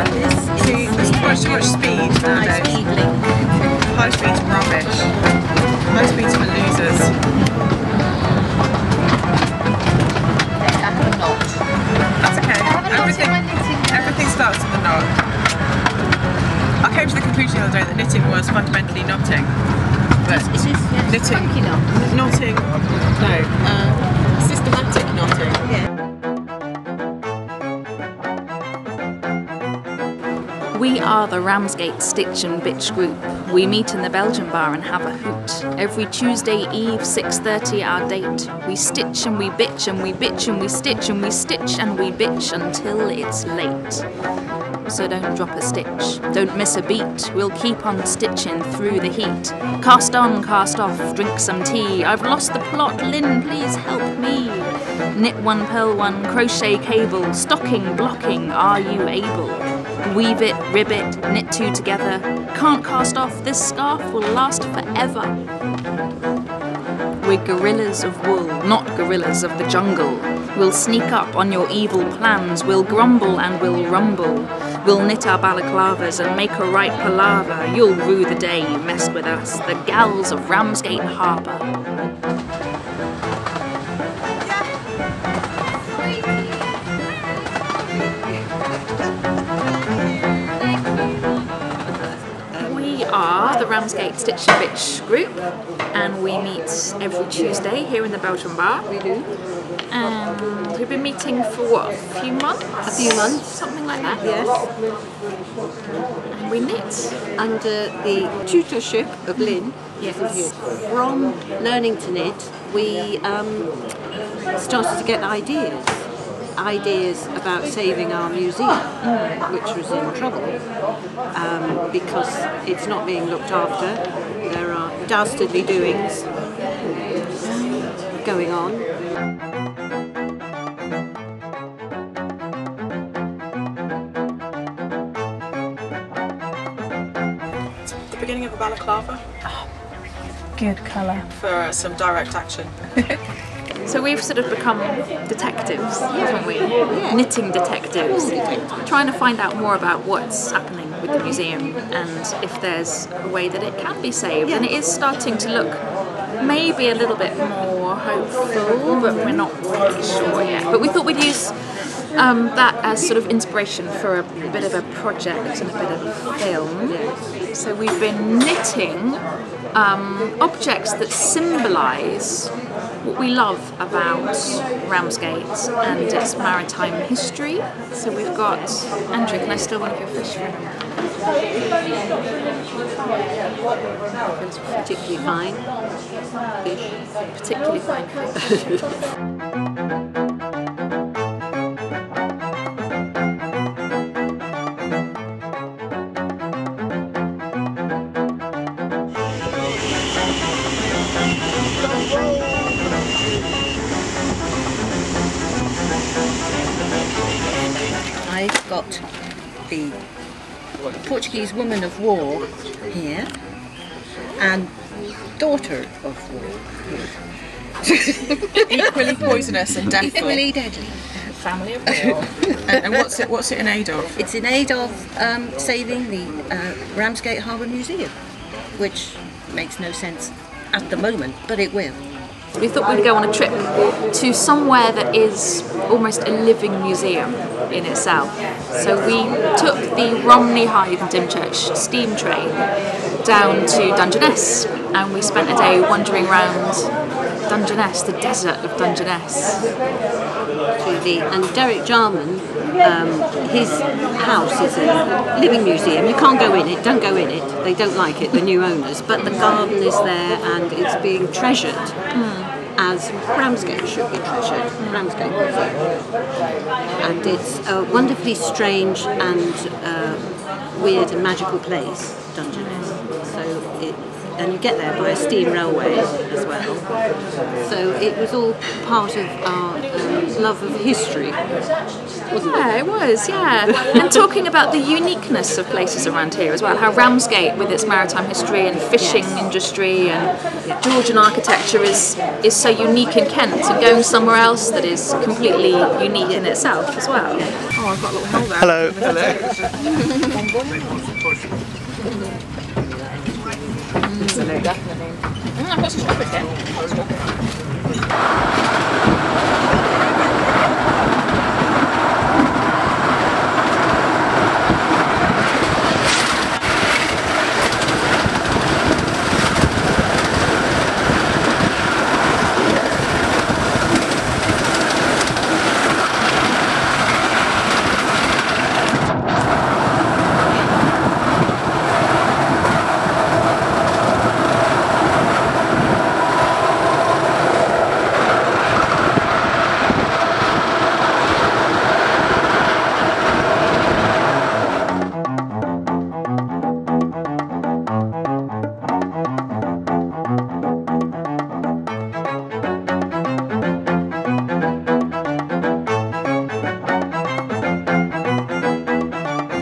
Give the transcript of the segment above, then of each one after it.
Yeah. There's too much speed nowadays. High speed's rubbish. High speed's for losers. I have a knot. That's okay. I have a knot in my knitting. Everything starts with a knot. I came to the conclusion the other day that knitting was fundamentally knotting. But It is, yes. knitting, Funky knot. knotting, no, systematic knotting. Yeah. We are the Ramsgate Stitch and Bitch group. We meet in the Belgian bar and have a hoot. Every Tuesday eve, 6:30 our date. We stitch and we bitch and we bitch and we stitch and we stitch and we bitch until it's late. So don't drop a stitch, don't miss a beat. We'll keep on stitching through the heat. Cast on, cast off, drink some tea. I've lost the plot, Lynn, please help me. Knit one, purl one, crochet cable. Stocking, blocking, are you able? Weave it, rib it, knit two together. Can't cast off, this scarf will last forever. We're gorillas of wool, not gorillas of the jungle. We'll sneak up on your evil plans, we'll grumble and we'll rumble. We'll knit our balaclavas and make a right palaver. You'll rue the day you messed with us, the gals of Ramsgate Harbour. We are the Ramsgate Stitch and Bitch group, and we meet every Tuesday here in the Belgian bar. We do. And we've been meeting for what, a few months? A few months. Something like that? Yes. And we knit. Under the tutorship of Lynn. Yes. From learning to knit, we started to get ideas about saving our museum, which was in trouble because it's not being looked after. There are dastardly doings going on. The beginning of a balaclava Good colour. for some direct action. So we've sort of become detectives, haven't we? Yeah. Knitting detectives. Trying to find out more about what's happening with the museum and if there's a way that it can be saved. And it is starting to look maybe a little bit more hopeful, but we're not really sure yet. But we thought we'd use that as sort of inspiration for a bit of a project and a bit of film. So we've been knitting objects that symbolise what we love about Ramsgate and its maritime history. So we've got, Andrew, can I steal one of your fish for a minute? It's particularly fine fish. Particularly fine fish. I've got the Portuguese woman of war here and daughter of war here. Equally poisonous and deadly. Equally deadly. Family of war. And what's it in aid of? It's in aid of saving the Ramsgate Harbour Museum, which makes no sense at the moment, but it will. We thought we'd go on a trip to somewhere that is almost a living museum in itself. So we took the Romney Hythe and Dymchurch steam train down to Dungeness, and we spent a day wandering around Dungeness, the desert of Dungeness. And Derek Jarman, his house is a living museum. You can't go in it, don't go in it. They don't like it, the new owners. But the garden is there and it's being treasured as Ramsgate should be treasured, Ramsgate Museum. And it's a wonderfully strange and weird and magical place, Dungeness. So and you get there by a steam railway as well. So it was all part of our love of history, wasn't it? Yeah, it was, yeah. And talking about the uniqueness of places around here as well, how Ramsgate, with its maritime history and fishing industry and Georgian architecture, is so unique in Kent, and going somewhere else that is completely unique in itself as well. Oh, I've got a little hole there. Hello. Definitely. I've got some strawberries here.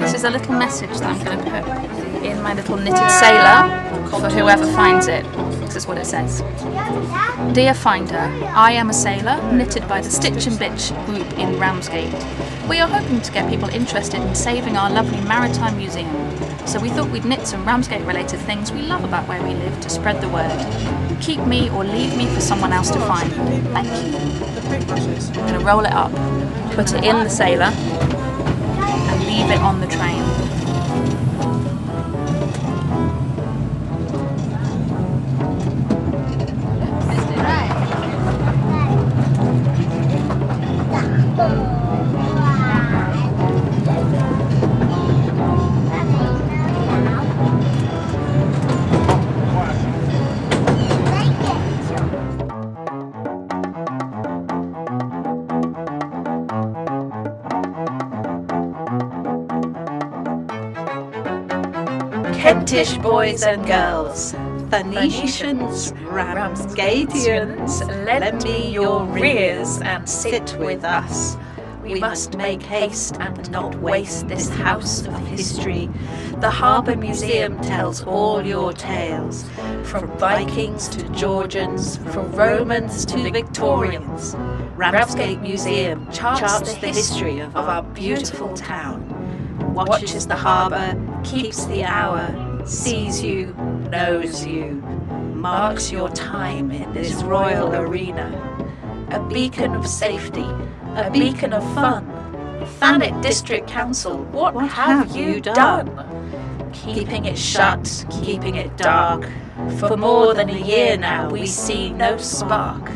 This is a little message that I'm going to put in my little knitted sailor for whoever finds it. This is what it says. Dear finder, I am a sailor knitted by the Stitch and Bitch group in Ramsgate. We are hoping to get people interested in saving our lovely Maritime Museum. So we thought we'd knit some Ramsgate related things we love about where we live to spread the word. Keep me or leave me for someone else to find. Thank you. I'm going to roll it up, put it in the sailor, and leave it on the train. Kentish boys and girls, Thanetians, Ramsgatians, lend me your rears and sit with us. We must make haste and not waste this house of history. The Harbour Museum tells all your tales, from Vikings to Georgians, from Romans to Victorians. Ramsgate Museum charts the history of our beautiful town. Watches the harbour, keeps the hour, sees you, knows you, marks your time in this royal arena. A beacon of safety, a beacon of fun. Thanet District Council, what have you done? Keeping it shut, keeping it dark. For more than a year now we see no spark.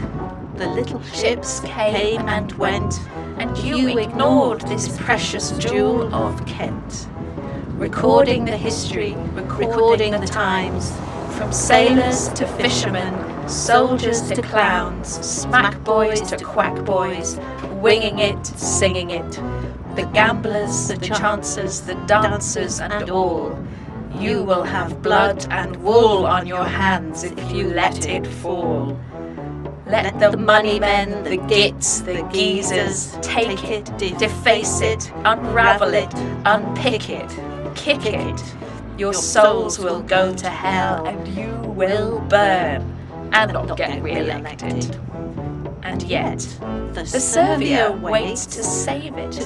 The little ships came and went, and you ignored this precious jewel of Kent. Recording the history, recording the times, from sailors to fishermen, soldiers to clowns, smack boys to quack boys, winging it, singing it. The gamblers, the chancers, the dancers and all. You will have blood and wool on your hands if you let it fall. Let the money men, the gits, the geezers, take it, deface it, unravel it, unpick it, kick it. Your souls will go to hell and you will burn and not get re-elected. And yet, the Servier waits to save it.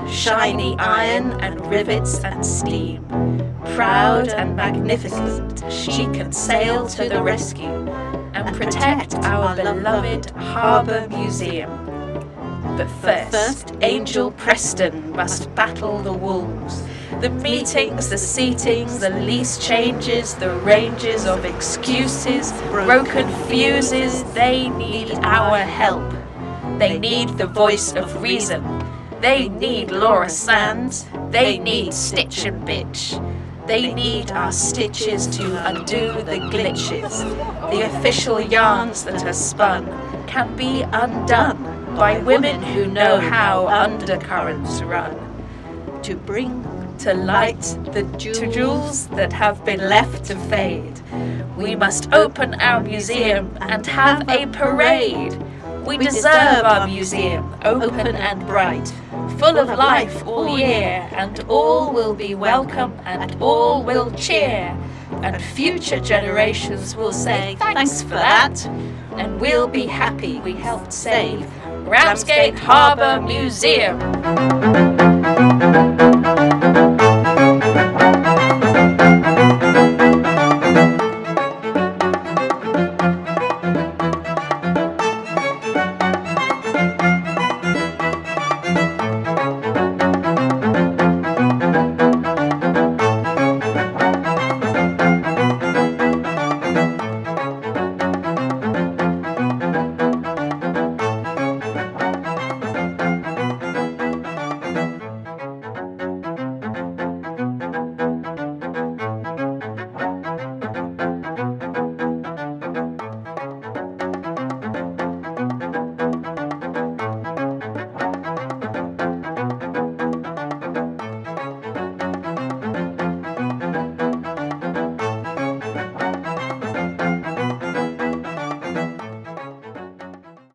Shiny iron and rivets and steam. Proud and magnificent, she can sail to the rescue and protect our beloved Harbour Museum. But first, Angel Preston must battle the wolves. The meetings, the seatings, the lease changes, the ranges of excuses, broken fuses, they need our help. They need the voice of reason. They need Laura Sands. They need Stitch and Bitch. They need our stitches to undo the glitches. The official yarns that are spun can be undone by women who know how undercurrents run. To bring to light the jewels that have been left to fade. We must open our museum and have a parade. We deserve our museum, open and bright, full of life all year, and all will be welcome and all will cheer. And future generations will say thanks for that, and we'll be happy we helped save Ramsgate Harbour Museum.